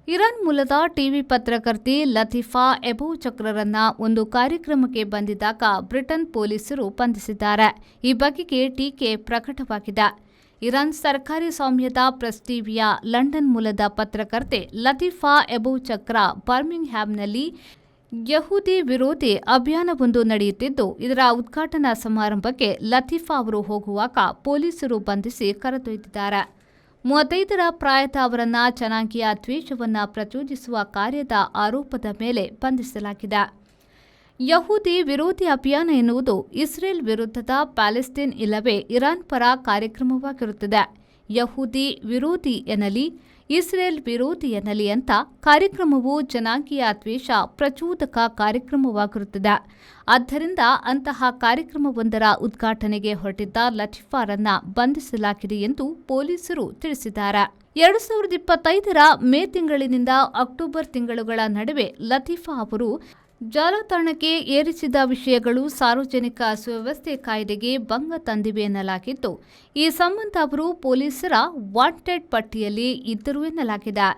Iran ಮೂಲದ TV ಪತ್ರಕರ್ತೆ ಲತೀಫಾ ಎಬೌಚಕ್ರರನ್ನ ಒಂದು ಕಾರ್ಯಕ್ರಮಕ್ಕೆ ಬಂದಿದ್ದಾಗ ಬ್ರಿಟನ್ ಪೊಲೀಸರು ಬಂಧಿಸಿದ್ದಾರೆ. ಈ ಬಗೆಗೆ ಟೀಕೆ ಪ್ರಕಟವಾಗಿದೆ. ಇರಾನ್ ಸರ್ಕಾರಿ ಸ್ವಾಮ್ಯದ ಪ್ರೆಸ್ ಟಿವಿಯ ಲಂಡನ್ ಮೂಲದ ಪತ್ರಕರ್ತೆ ಲತೀಫಾ ಎಬೌಚಕ್ರ ಬರ್ಮಿಂಗ್ಹ್ಯಾಮ್ನಲ್ಲಿ ಯಹೂದಿ ವಿರೋಧಿ ಅಭಿಯಾನವೊಂದು ನಡೆಯುತ್ತಿದ್ದು, ಇದರ ಉದ್ಘಾಟನಾ ಸಮಾರಂಭಕ್ಕೆ ಲತೀಫಾ ಅವರು ಹೋಗುವಾಗ ಪೊಲೀಸರು ಬಂಧಿಸಿ ಕರೆದೊಯ್ದಿದ್ದಾರೆ. 35ರ ಪ್ರಾಯದ ಅವರನ್ನ ಜನಾಂಗೀಯ ದ್ವೇಷವನ್ನು ಪ್ರಚೋದಿಸುವ ಕಾರ್ಯದ ಆರೋಪದ ಮೇಲೆ ಬಂಧಿಸಲಾಗಿದೆ. ಯಹೂದಿ ವಿರೋಧಿ ಅಭಿಯಾನ ಎನ್ನುವುದು ಇಸ್ರೇಲ್ ವಿರುದ್ಧದ ಪ್ಯಾಲೆಸ್ತೈನ್ ಇಲ್ಲವೇ ಇರಾನ್ ಪರ ಕಾರ್ಯಕ್ರಮವಾಗಿರುತ್ತದೆ. ಯಹೂದಿ ವಿರೋಧಿ ಎನ್ನಲಿ, ಇಸ್ರೇಲ್ ವಿರೋಧಿ ಎನ್ನಲಿ ಅಂತ ಕಾರ್ಯಕ್ರಮವು ಜನಾಂಗೀಯ ದ್ವೇಷ ಪ್ರಚೋದಕ ಕಾರ್ಯಕ್ರಮವಾಗಿರುತ್ತದೆ. ಆದ್ದರಿಂದ ಅಂತಹ ಕಾರ್ಯಕ್ರಮವೊಂದರ ಉದ್ಘಾಟನೆಗೆ ಹೊರಟಿದ್ದ ಲತೀಫಾರನ್ನ ಬಂಧಿಸಲಾಗಿದೆ ಎಂದು ಪೊಲೀಸರು ತಿಳಿಸಿದ್ದಾರೆ. 2025ರ ಮೇ ತಿಂಗಳಿನಿಂದ ಅಕ್ಟೋಬರ್ ತಿಂಗಳುಗಳ ನಡುವೆ ಲತೀಫಾ ಅವರು ಜಾಲತಾಣಕ್ಕೆ ಏರಿಸಿದ ವಿಷಯಗಳು ಸಾರ್ವಜನಿಕ ಸುವ್ಯವಸ್ಥೆ ಕಾಯ್ದೆಗೆ ಭಂಗ ತಂದಿವೆ ಎನ್ನಲಾಗಿದ್ದು, ಈ ಸಂಬಂಧ ಅವರು ಪೊಲೀಸರ ವಾಂಟೆಡ್ ಪಟ್ಟಿಯಲ್ಲಿ ಇದ್ದರು ಎನ್ನಲಾಗಿದೆ.